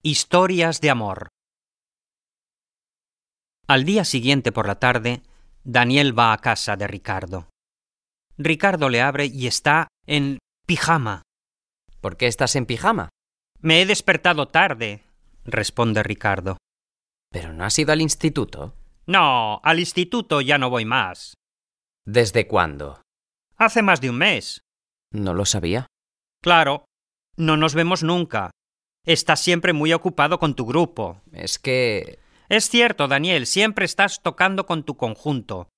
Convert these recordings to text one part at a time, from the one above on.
Historias de amor. Al día siguiente por la tarde, Daniel va a casa de Ricardo. Ricardo le abre y está en pijama. ¿Por qué estás en pijama? Me he despertado tarde, responde Ricardo. ¿Pero no has ido al instituto? No, al instituto ya no voy más. ¿Desde cuándo? Hace más de un mes. No lo sabía. Claro, no nos vemos nunca. Estás siempre muy ocupado con tu grupo. Es que... Es cierto, Daniel, siempre estás tocando con tu conjunto.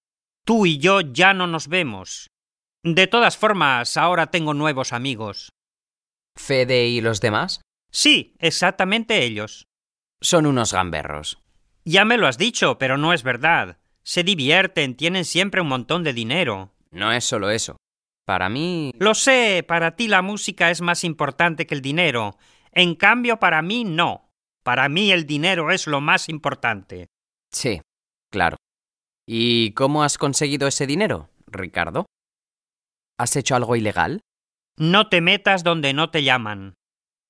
Tú y yo ya no nos vemos. De todas formas, ahora tengo nuevos amigos. ¿Fede y los demás? Sí, exactamente ellos. Son unos gamberros. Ya me lo has dicho, pero no es verdad. Se divierten, tienen siempre un montón de dinero. No es solo eso. Para mí... Lo sé, para ti la música es más importante que el dinero. En cambio, para mí no. Para mí el dinero es lo más importante. Sí, claro. ¿Y cómo has conseguido ese dinero, Ricardo? ¿Has hecho algo ilegal? No te metas donde no te llaman.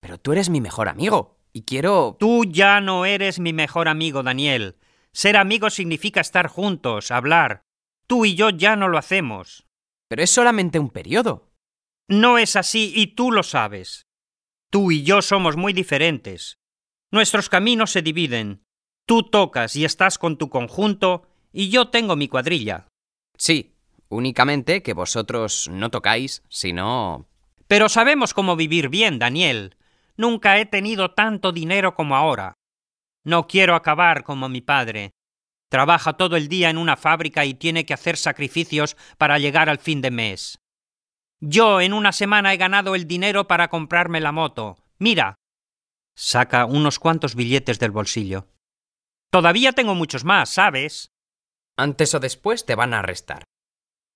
Pero tú eres mi mejor amigo y quiero... Tú ya no eres mi mejor amigo, Daniel. Ser amigo significa estar juntos, hablar. Tú y yo ya no lo hacemos. Pero es solamente un periodo. No es así y tú lo sabes. Tú y yo somos muy diferentes. Nuestros caminos se dividen. Tú tocas y estás con tu conjunto y yo tengo mi cuadrilla. Sí, únicamente que vosotros no tocáis, sino... Pero sabemos cómo vivir bien, Daniel. Nunca he tenido tanto dinero como ahora. No quiero acabar como mi padre. Trabaja todo el día en una fábrica y tiene que hacer sacrificios para llegar al fin de mes. Yo en una semana he ganado el dinero para comprarme la moto. Mira. Saca unos cuantos billetes del bolsillo. Todavía tengo muchos más, ¿sabes? Antes o después te van a arrestar.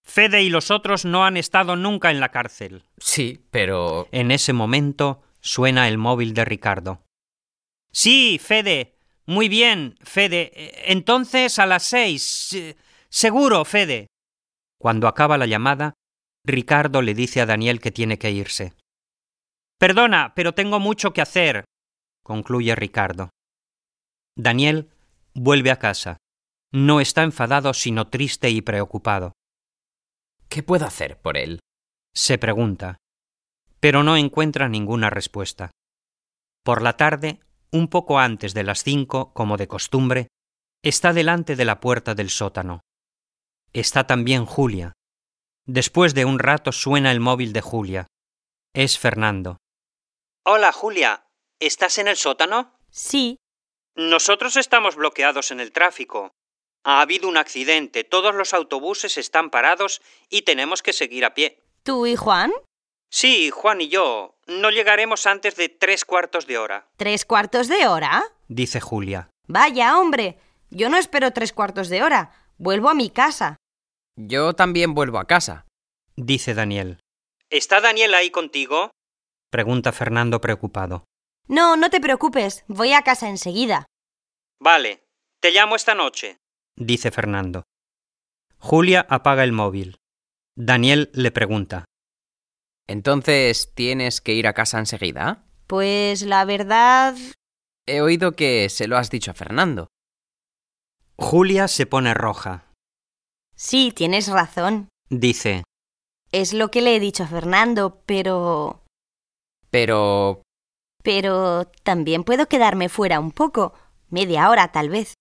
Fede y los otros no han estado nunca en la cárcel. Sí, pero... En ese momento suena el móvil de Ricardo. Sí, Fede. Muy bien, Fede. Entonces a las 6. Seguro, Fede. Cuando acaba la llamada, Ricardo le dice a Daniel que tiene que irse. Perdona, pero tengo mucho que hacer, concluye Ricardo. Daniel vuelve a casa. No está enfadado, sino triste y preocupado. ¿Qué puedo hacer por él? Se pregunta, pero no encuentra ninguna respuesta. Por la tarde, un poco antes de las 5, como de costumbre, está delante de la puerta del sótano. Está también Julia. Después de un rato suena el móvil de Julia. Es Fernando. Hola, Julia. ¿Estás en el sótano? Sí. Nosotros estamos bloqueados en el tráfico. Ha habido un accidente, todos los autobuses están parados y tenemos que seguir a pie. ¿Tú y Juan? Sí, Juan y yo. No llegaremos antes de 3/4 de hora. ¿3/4 de hora? Dice Julia. Vaya, hombre. Yo no espero 3/4 de hora. Vuelvo a mi casa. Yo también vuelvo a casa. Dice Daniel. ¿Está Daniel ahí contigo? Pregunta Fernando preocupado. No, no te preocupes. Voy a casa enseguida. Vale. Te llamo esta noche. Dice Fernando. Julia apaga el móvil. Daniel le pregunta. ¿Entonces tienes que ir a casa enseguida? Pues la verdad... He oído que se lo has dicho a Fernando. Julia se pone roja. Sí, tienes razón. Dice. Es lo que le he dicho a Fernando, pero... Pero también puedo quedarme fuera un poco. Media hora, tal vez.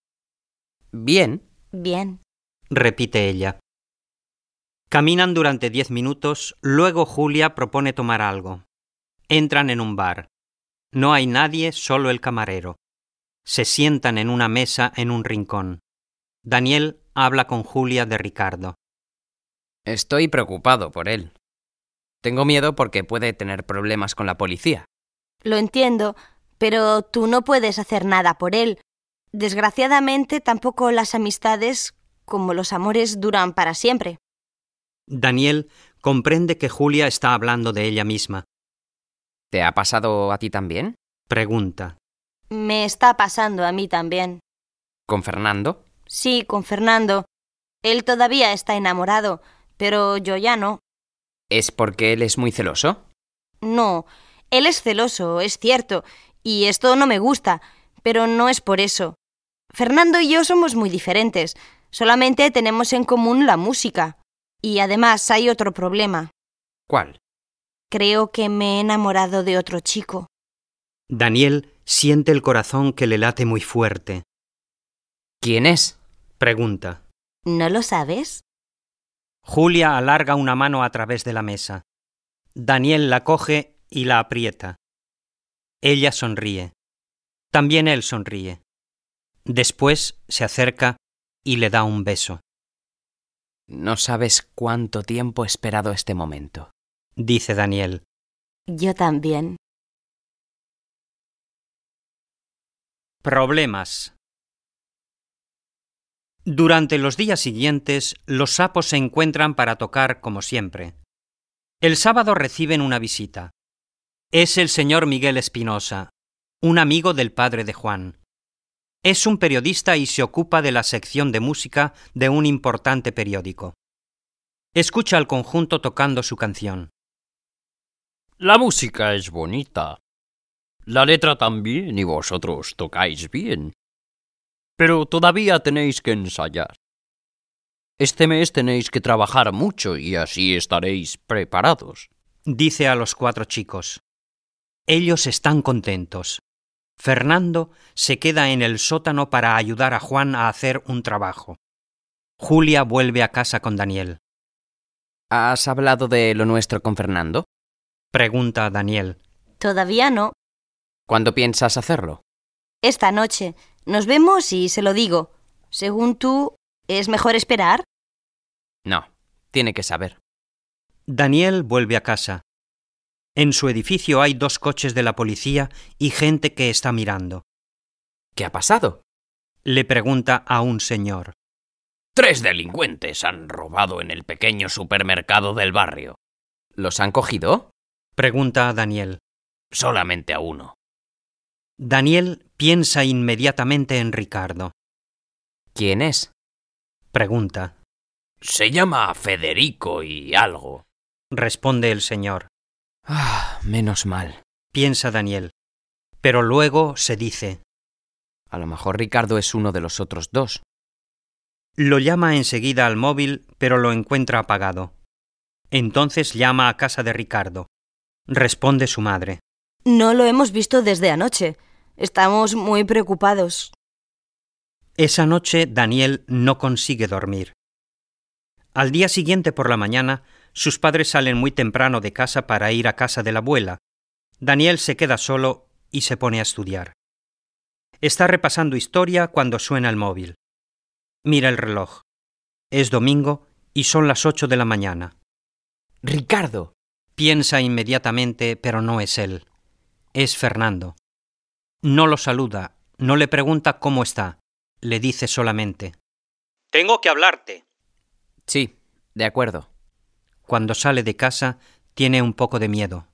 bien. Bien. Repite ella. Caminan durante 10 minutos, luego Julia propone tomar algo. Entran en un bar. No hay nadie, solo el camarero. Se sientan en una mesa en un rincón. Daniel habla con Julia de Ricardo. Estoy preocupado por él. Tengo miedo porque puede tener problemas con la policía. Lo entiendo, pero tú no puedes hacer nada por él. Desgraciadamente, tampoco las amistades, como los amores, duran para siempre. Daniel comprende que Julia está hablando de ella misma. ¿Te ha pasado a ti también? Pregunta. Me está pasando a mí también. ¿Con Fernando? Sí, con Fernando. Él todavía está enamorado, pero yo ya no. ¿Es porque él es muy celoso? No, él es celoso, es cierto, Y esto no me gusta, pero no es por eso. Fernando y yo somos muy diferentes. Solamente tenemos en común la música. Y además hay otro problema. ¿Cuál? Creo que me he enamorado de otro chico. Daniel siente el corazón que le late muy fuerte. ¿Quién es? Pregunta. ¿No lo sabes? Julia alarga una mano a través de la mesa. Daniel la coge y la aprieta. Ella sonríe. También él sonríe. Después se acerca y le da un beso. No sabes cuánto tiempo he esperado este momento, dice Daniel. Yo también. Problemas. Durante los días siguientes, los sapos se encuentran para tocar como siempre. El sábado reciben una visita. Es el señor Miguel Espinosa, un amigo del padre de Juan. Es un periodista y se ocupa de la sección de música de un importante periódico. Escucha al conjunto tocando su canción. La música es bonita. La letra también y vosotros tocáis bien. Pero todavía tenéis que ensayar. Este mes tenéis que trabajar mucho y así estaréis preparados, dice a los 4 chicos. Ellos están contentos. Fernando se queda en el sótano para ayudar a Juan a hacer un trabajo. Julia vuelve a casa con Daniel. ¿Has hablado de lo nuestro con Fernando? Pregunta a Daniel. Todavía no. ¿Cuándo piensas hacerlo? Esta noche. Nos vemos y se lo digo. Según tú, ¿es mejor esperar? No, tiene que saber. Daniel vuelve a casa. En su edificio hay 2 coches de la policía y gente que está mirando. ¿Qué ha pasado? Le pregunta a un señor. 3 delincuentes han robado en el pequeño supermercado del barrio. ¿Los han cogido? Pregunta a Daniel. Solamente a uno. Daniel piensa inmediatamente en Ricardo. ¿Quién es? Pregunta. Se llama Federico y algo. Responde el señor. Menos mal. Piensa Daniel. Pero luego se dice. A lo mejor Ricardo es uno de los otros 2. Lo llama enseguida al móvil, pero lo encuentra apagado. Entonces llama a casa de Ricardo. Responde su madre. No lo hemos visto desde anoche. Estamos muy preocupados. Esa noche Daniel no consigue dormir. Al día siguiente por la mañana, sus padres salen muy temprano de casa para ir a casa de la abuela. Daniel se queda solo y se pone a estudiar. Está repasando historia cuando suena el móvil. Mira el reloj. Es domingo y son las 8 de la mañana. ¡Ricardo! Piensa inmediatamente, pero no es él. Es Fernando. No lo saluda, no le pregunta cómo está. Le dice solamente. Tengo que hablarte. Sí, de acuerdo. Cuando sale de casa, tiene un poco de miedo.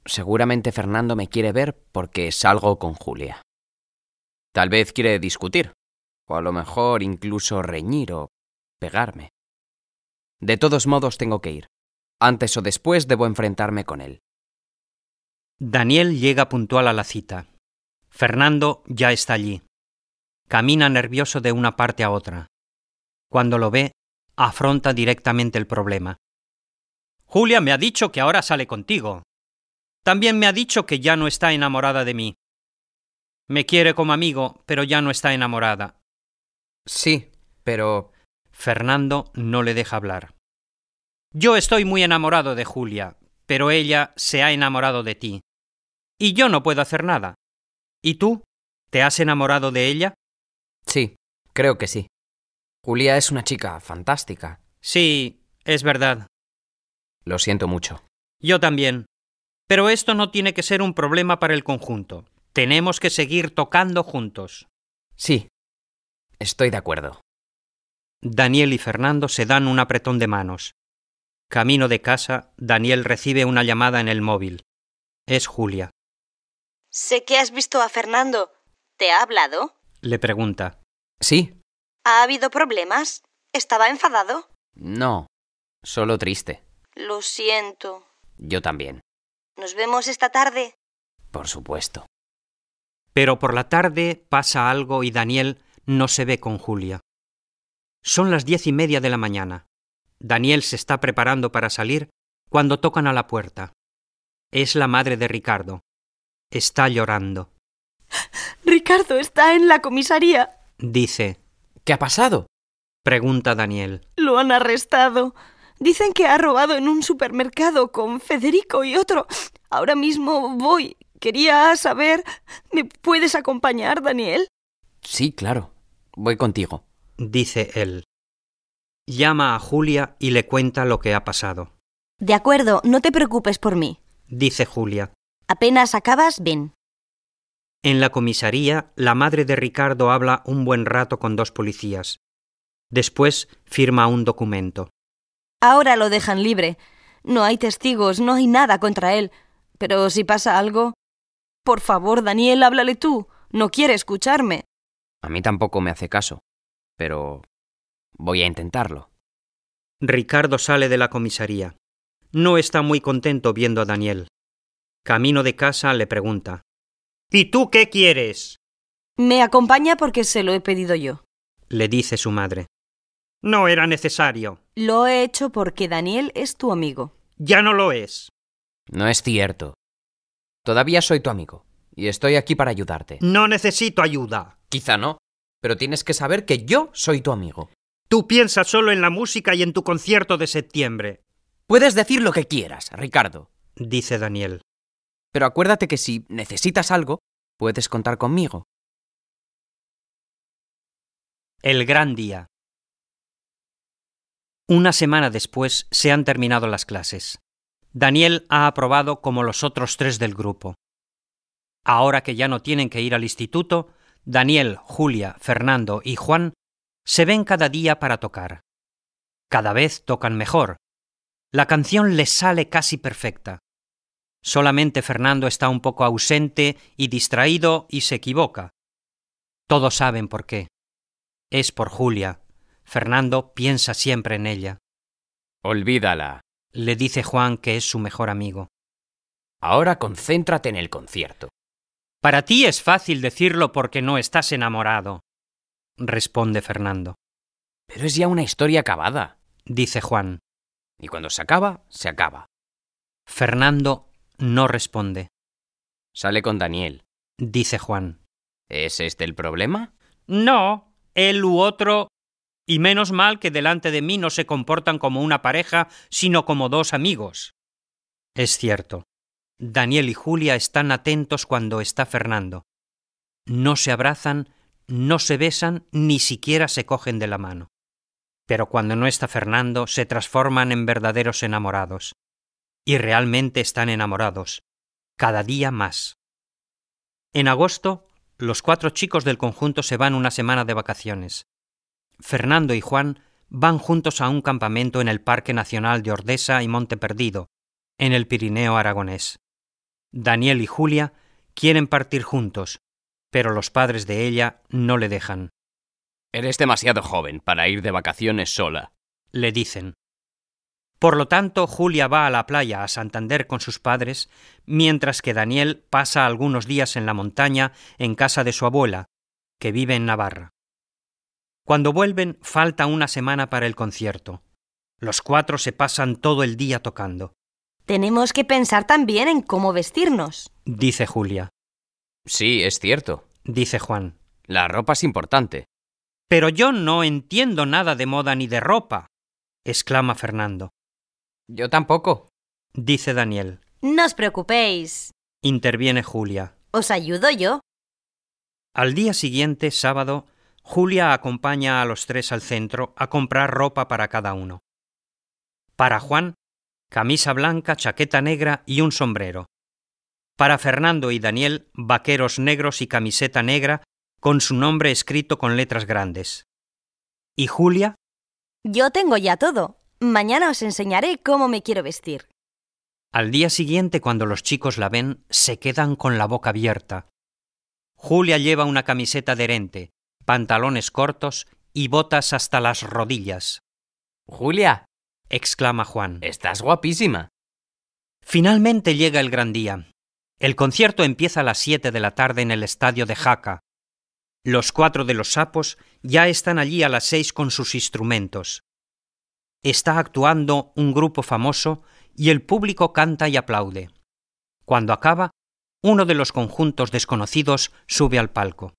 Seguramente Fernando me quiere ver porque salgo con Julia. Tal vez quiere discutir, o a lo mejor incluso reñir o pegarme. De todos modos tengo que ir. Antes o después debo enfrentarme con él. Daniel llega puntual a la cita. Fernando ya está allí. Camina nervioso de una parte a otra. Cuando lo ve, afronta directamente el problema. Julia me ha dicho que ahora sale contigo. También me ha dicho que ya no está enamorada de mí. Me quiere como amigo, pero ya no está enamorada. Sí, pero... Fernando no le deja hablar. Yo estoy muy enamorado de Julia, pero ella se ha enamorado de ti. Y yo no puedo hacer nada. ¿Y tú? ¿Te has enamorado de ella? Sí, creo que sí. Julia es una chica fantástica. Sí, es verdad. Lo siento mucho. Yo también. Pero esto no tiene que ser un problema para el conjunto. Tenemos que seguir tocando juntos. Sí, estoy de acuerdo. Daniel y Fernando se dan un apretón de manos. Camino de casa, Daniel recibe una llamada en el móvil. Es Julia. Sé que has visto a Fernando. ¿Te ha hablado? Le pregunta. Sí. ¿Ha habido problemas? ¿Estaba enfadado? No, solo triste. Lo siento. Yo también. ¿Nos vemos esta tarde? Por supuesto. Pero por la tarde pasa algo y Daniel no se ve con Julia. Son las 10:30 de la mañana. Daniel se está preparando para salir cuando tocan a la puerta. Es la madre de Ricardo. Está llorando. Ricardo está en la comisaría. Dice. ¿Qué ha pasado? Pregunta Daniel. Lo han arrestado. Dicen que ha robado en un supermercado con Federico y otro. Ahora mismo voy. Quería saber... ¿Me puedes acompañar, Daniel? Sí, claro. Voy contigo. Dice él. Llama a Julia y le cuenta lo que ha pasado. De acuerdo, no te preocupes por mí. Dice Julia. Apenas acabas, ven. En la comisaría, la madre de Ricardo habla un buen rato con 2 policías. Después firma un documento. Ahora lo dejan libre. No hay testigos, no hay nada contra él. Pero si pasa algo... Por favor, Daniel, háblale tú. No quiere escucharme. A mí tampoco me hace caso, pero voy a intentarlo. Ricardo sale de la comisaría. No está muy contento viendo a Daniel. Camino de casa le pregunta. ¿Y tú qué quieres? Me acompaña porque se lo he pedido yo. Le dice su madre. No era necesario. Lo he hecho porque Daniel es tu amigo. Ya no lo es. No es cierto. Todavía soy tu amigo y estoy aquí para ayudarte. No necesito ayuda. Quizá no, pero tienes que saber que yo soy tu amigo. Tú piensas solo en la música y en tu concierto de septiembre. Puedes decir lo que quieras, Ricardo. Dice Daniel. Pero acuérdate que si necesitas algo, puedes contar conmigo. El gran día. Una semana después se han terminado las clases. Daniel ha aprobado como los otros 3 del grupo. Ahora que ya no tienen que ir al instituto, Daniel, Julia, Fernando y Juan se ven cada día para tocar. Cada vez tocan mejor. La canción les sale casi perfecta. Solamente Fernando está un poco ausente y distraído y se equivoca. Todos saben por qué. Es por Julia. Fernando piensa siempre en ella. Olvídala. Le dice Juan que es su mejor amigo. Ahora concéntrate en el concierto. Para ti es fácil decirlo porque no estás enamorado, responde Fernando. Pero es ya una historia acabada. Dice Juan. Y cuando se acaba, se acaba. Fernando no responde. Sale con Daniel. Dice Juan. ¿Es este el problema? No, él u otro. Y menos mal que delante de mí no se comportan como una pareja, sino como 2 amigos. Es cierto. Daniel y Julia están atentos cuando está Fernando. No se abrazan, no se besan, ni siquiera se cogen de la mano. Pero cuando no está Fernando, se transforman en verdaderos enamorados. Y realmente están enamorados. Cada día más. En agosto, los 4 chicos del conjunto se van una semana de vacaciones. Fernando y Juan van juntos a un campamento en el Parque Nacional de Ordesa y Monte Perdido, en el Pirineo aragonés. Daniel y Julia quieren partir juntos, pero los padres de ella no le dejan. Eres demasiado joven para ir de vacaciones sola, le dicen. Por lo tanto, Julia va a la playa a Santander con sus padres, mientras que Daniel pasa algunos días en la montaña en casa de su abuela, que vive en Navarra. Cuando vuelven, falta una semana para el concierto. Los 4 se pasan todo el día tocando. Tenemos que pensar también en cómo vestirnos, dice Julia. Sí, es cierto. Dice Juan. La ropa es importante. Pero yo no entiendo nada de moda ni de ropa, exclama Fernando. Yo tampoco, dice Daniel. No os preocupéis. Interviene Julia. Os ayudo yo. Al día siguiente, sábado, Julia acompaña a los 3 al centro a comprar ropa para cada uno. Para Juan, camisa blanca, chaqueta negra y un sombrero. Para Fernando y Daniel, vaqueros negros y camiseta negra con su nombre escrito con letras grandes. ¿Y Julia? Yo tengo ya todo. Mañana os enseñaré cómo me quiero vestir. Al día siguiente, cuando los chicos la ven, se quedan con la boca abierta. Julia lleva una camiseta adherente, pantalones cortos y botas hasta las rodillas. Julia, exclama Juan. estás guapísima. Finalmente llega el gran día. El concierto empieza a las 7 de la tarde en el estadio de Jaca. Los 4 de los sapos ya están allí a las 6 con sus instrumentos. Está actuando un grupo famoso y el público canta y aplaude. Cuando acaba, uno de los conjuntos desconocidos sube al palco.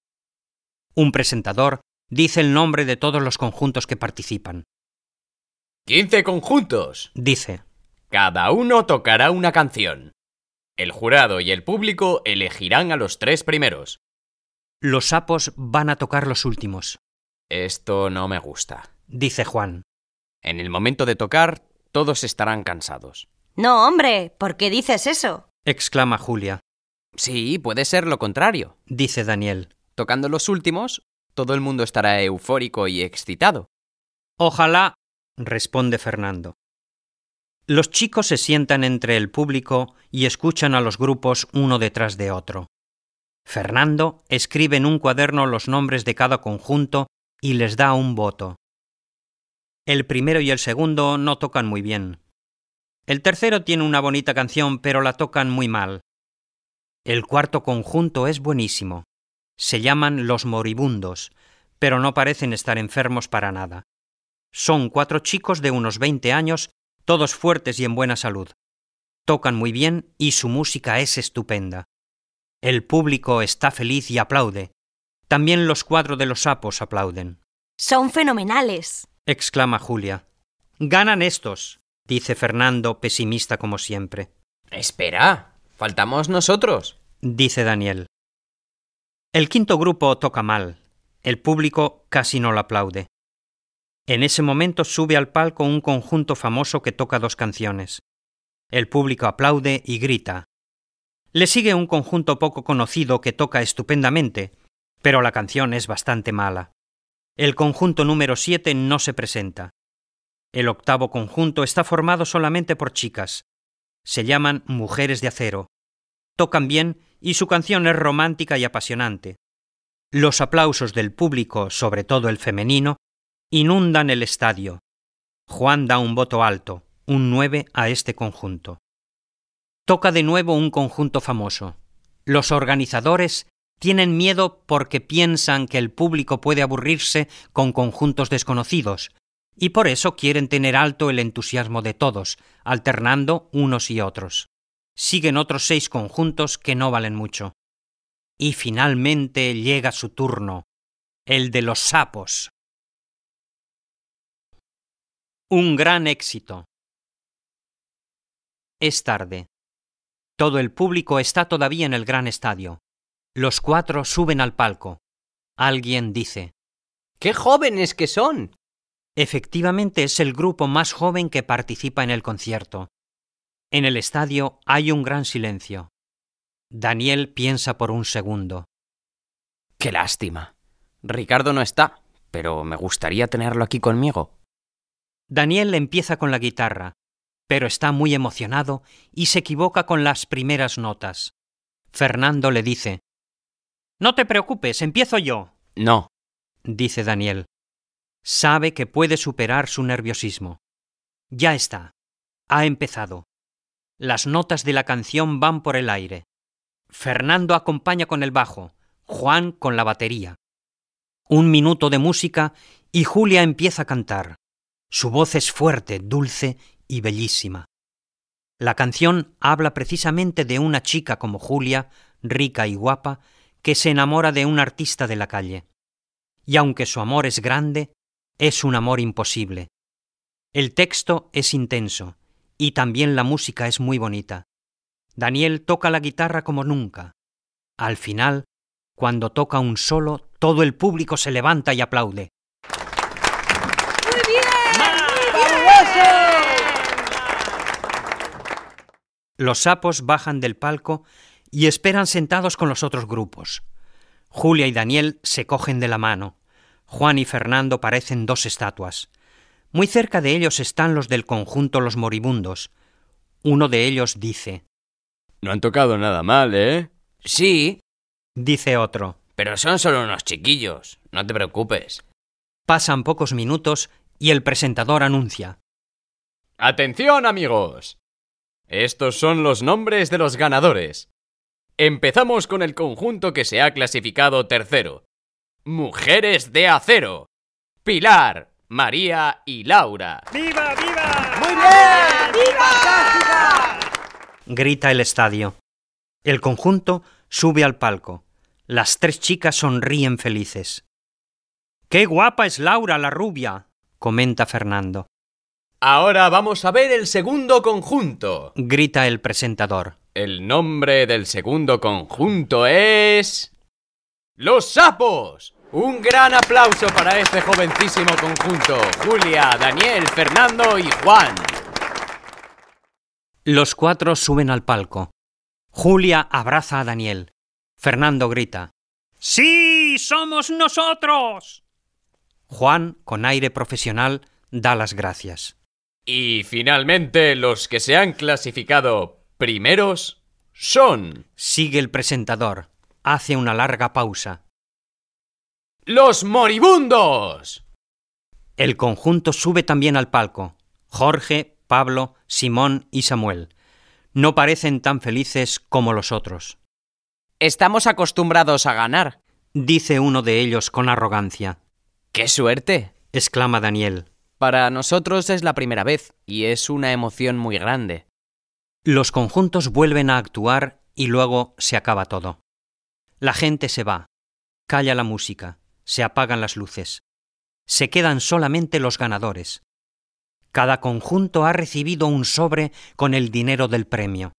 Un presentador dice el nombre de todos los conjuntos que participan. 15 conjuntos, Dice: cada uno tocará una canción. El jurado y el público elegirán a los 3 primeros. los sapos van a tocar los últimos, Esto no me gusta. dice Juan. En el momento de tocar, todos estarán cansados. No, hombre, ¿por qué dices eso? Exclama Julia. Sí, puede ser lo contrario. Dice Daniel. Tocando los últimos, todo el mundo estará eufórico y excitado. Ojalá, responde Fernando. Los chicos se sientan entre el público y escuchan a los grupos uno detrás de otro. Fernando escribe en un cuaderno los nombres de cada conjunto y les da un voto. El primero y el segundo no tocan muy bien. El tercero tiene una bonita canción, pero la tocan muy mal. El cuarto conjunto es buenísimo. Se llaman Los Moribundos, pero no parecen estar enfermos para nada. Son 4 chicos de unos 20 años, todos fuertes y en buena salud. Tocan muy bien y su música es estupenda. El público está feliz y aplaude. También los 4 de los sapos aplauden. Son fenomenales. Exclama Julia. Ganan estos, dice Fernando, pesimista como siempre. Espera, faltamos nosotros. Dice Daniel. El quinto grupo toca mal. El público casi no lo aplaude. En ese momento sube al palco un conjunto famoso que toca 2 canciones. El público aplaude y grita. Le sigue un conjunto poco conocido que toca estupendamente, pero la canción es bastante mala. El conjunto número 7 no se presenta. El octavo conjunto está formado solamente por chicas. Se llaman Mujeres de Acero. Tocan bien y su canción es romántica y apasionante. Los aplausos del público, sobre todo el femenino, inundan el estadio. Juan da un voto alto, un 9 a este conjunto. Toca de nuevo un conjunto famoso. Los organizadores tienen miedo porque piensan que el público puede aburrirse con conjuntos desconocidos, y por eso quieren tener alto el entusiasmo de todos, alternando unos y otros. Siguen otros 6 conjuntos que no valen mucho. Y finalmente llega su turno, el de los sapos. Un gran éxito. Es tarde. Todo el público está todavía en el gran estadio. Los 4 suben al palco. Alguien dice: ¡Qué jóvenes que son! Efectivamente es el grupo más joven que participa en el concierto. En el estadio hay un gran silencio. Daniel piensa por un segundo. ¡Qué lástima! Ricardo no está, pero me gustaría tenerlo aquí conmigo. Daniel empieza con la guitarra, pero está muy emocionado y se equivoca con las primeras notas. Fernando le dice: «No te preocupes, empiezo yo», No. dice Daniel. Sabe que puede superar su nerviosismo. Ya está. Ha empezado. Las notas de la canción van por el aire. Fernando acompaña con el bajo, Juan con la batería. 1 minuto de música y Julia empieza a cantar. Su voz es fuerte, dulce y bellísima. La canción habla precisamente de una chica como Julia, rica y guapa, que se enamora de un artista de la calle. Y aunque su amor es grande, es un amor imposible. El texto es intenso y también la música es muy bonita. Daniel toca la guitarra como nunca. Al final, cuando toca un solo, todo el público se levanta y aplaude. ¡Muy bien! Los sapos bajan del palco y esperan sentados con los otros grupos. Julia y Daniel se cogen de la mano. Juan y Fernando parecen 2 estatuas. Muy cerca de ellos están los del conjunto Los Moribundos. Uno de ellos dice: No han tocado nada mal, ¿eh? Sí, dice otro. pero son solo unos chiquillos. No te preocupes. Pasan pocos minutos y el presentador anuncia: ¡Atención, amigos! Estos son los nombres de los ganadores. Empezamos con el conjunto que se ha clasificado tercero. Mujeres de Acero. Pilar, María y Laura. ¡Viva, viva! ¡Muy bien! ¡Fantástica! Grita el estadio. El conjunto sube al palco. Las 3 chicas sonríen felices. ¡Qué guapa es Laura, la rubia!, comenta Fernando. Ahora vamos a ver el segundo conjunto. Grita el presentador. El nombre del segundo conjunto es... ¡Los Sapos! Un gran aplauso para este jovencísimo conjunto. Julia, Daniel, Fernando y Juan. Los 4 suben al palco. Julia abraza a Daniel. Fernando grita. ¡Sí, somos nosotros! Juan, con aire profesional, da las gracias. Y finalmente los que se han clasificado primeros son... Sigue el presentador. Hace una larga pausa. ¡Los Moribundos! El conjunto sube también al palco. Jorge, Pablo, Simón y Samuel. No parecen tan felices como los otros. Estamos acostumbrados a ganar. Dice uno de ellos con arrogancia. ¡Qué suerte! Exclama Daniel. Para nosotros es la primera vez y es una emoción muy grande. Los conjuntos vuelven a actuar y luego se acaba todo. La gente se va. Calla la música. Se apagan las luces. Se quedan solamente los ganadores. Cada conjunto ha recibido un sobre con el dinero del premio.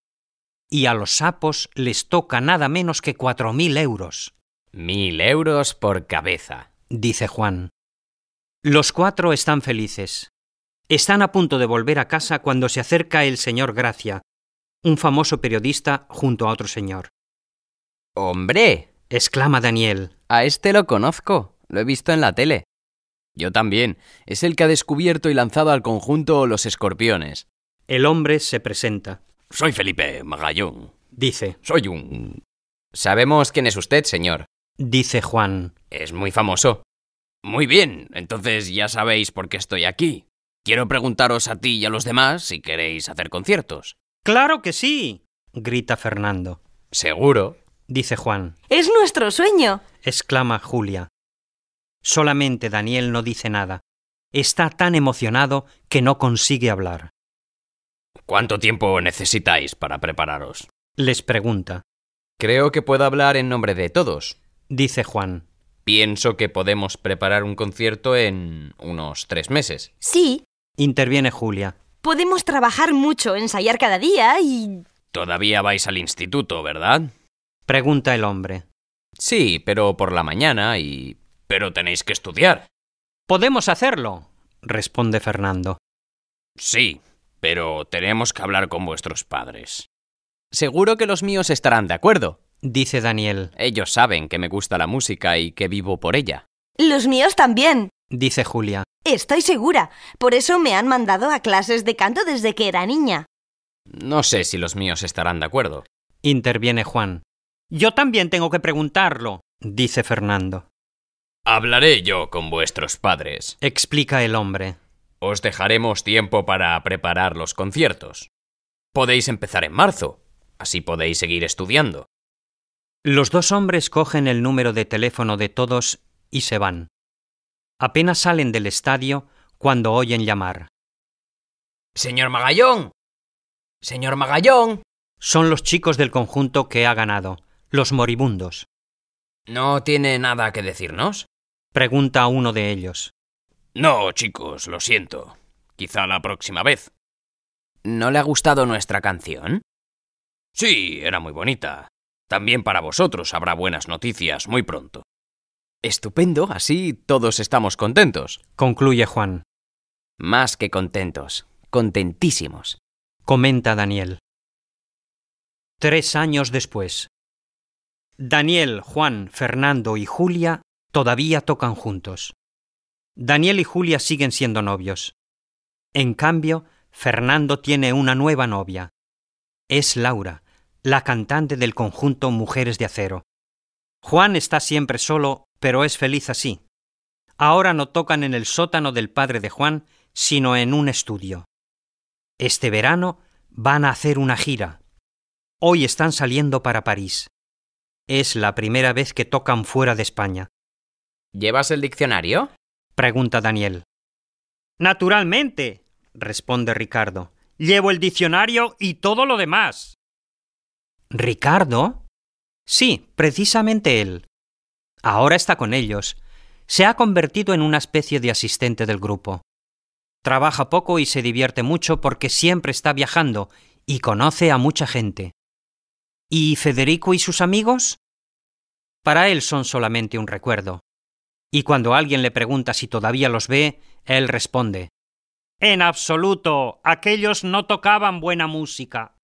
Y a los sapos les toca nada menos que 4.000 euros. 1.000 euros por cabeza, dice Juan. Los 4 están felices. Están a punto de volver a casa cuando se acerca el señor Gracia, un famoso periodista junto a otro señor. ¡Hombre!, exclama Daniel. A este lo conozco, lo he visto en la tele. Yo también, es el que ha descubierto y lanzado al conjunto Los Escorpiones. El hombre se presenta. Soy Felipe Magallón. Dice. Soy un... Sabemos quién es usted, señor. Dice Juan. Es muy famoso. Muy bien, entonces ya sabéis por qué estoy aquí. Quiero preguntaros a ti y a los demás si queréis hacer conciertos. ¡Claro que sí!, grita Fernando. ¿Seguro? Dice Juan. ¡Es nuestro sueño!, exclama Julia. Solamente Daniel no dice nada. Está tan emocionado que no consigue hablar. ¿Cuánto tiempo necesitáis para prepararos? Les pregunta. Creo que puedo hablar en nombre de todos. Dice Juan. Pienso que podemos preparar un concierto en unos 3 meses. Sí. Interviene Julia. Podemos trabajar mucho, ensayar cada día y... Todavía vais al instituto, ¿verdad? Pregunta el hombre. Sí, pero por la mañana y... Pero tenéis que estudiar. Podemos hacerlo, responde Fernando. Sí, pero tenemos que hablar con vuestros padres. Seguro que los míos estarán de acuerdo. Dice Daniel. Ellos saben que me gusta la música y que vivo por ella. Los míos también. Dice Julia. Estoy segura. Por eso me han mandado a clases de canto desde que era niña. No sé si los míos estarán de acuerdo. Interviene Juan. Yo también tengo que preguntarlo, dice Fernando. Hablaré yo con vuestros padres. Explica el hombre. Os dejaremos tiempo para preparar los conciertos. Podéis empezar en marzo, así podéis seguir estudiando. Los 2 hombres cogen el número de teléfono de todos y se van. Apenas salen del estadio cuando oyen llamar. ¡Señor Magallón! ¡Señor Magallón! Son los chicos del conjunto que ha ganado, los moribundos. ¿No tiene nada que decirnos? Pregunta a uno de ellos. No, chicos, lo siento. Quizá la próxima vez. ¿No le ha gustado nuestra canción? Sí, era muy bonita. También para vosotros habrá buenas noticias muy pronto. Estupendo, así todos estamos contentos. Concluye Juan. Más que contentos, contentísimos. Comenta Daniel. 3 años después. Daniel, Juan, Fernando y Julia todavía tocan juntos. Daniel y Julia siguen siendo novios. En cambio, Fernando tiene una nueva novia. Es Laura, la cantante del conjunto Mujeres de Acero. Juan está siempre solo, pero es feliz así. Ahora no tocan en el sótano del padre de Juan, sino en un estudio. Este verano van a hacer una gira. Hoy están saliendo para París. Es la primera vez que tocan fuera de España. ¿Llevas el diccionario? Pregunta Daniel. Naturalmente, responde Ricardo. Llevo el diccionario y todo lo demás. ¿Ricardo? Sí, precisamente él. Ahora está con ellos. Se ha convertido en una especie de asistente del grupo. Trabaja poco y se divierte mucho porque siempre está viajando y conoce a mucha gente. ¿Y Federico y sus amigos? Para él son solamente un recuerdo. Y cuando alguien le pregunta si todavía los ve, él responde: En absoluto, aquellos no tocaban buena música.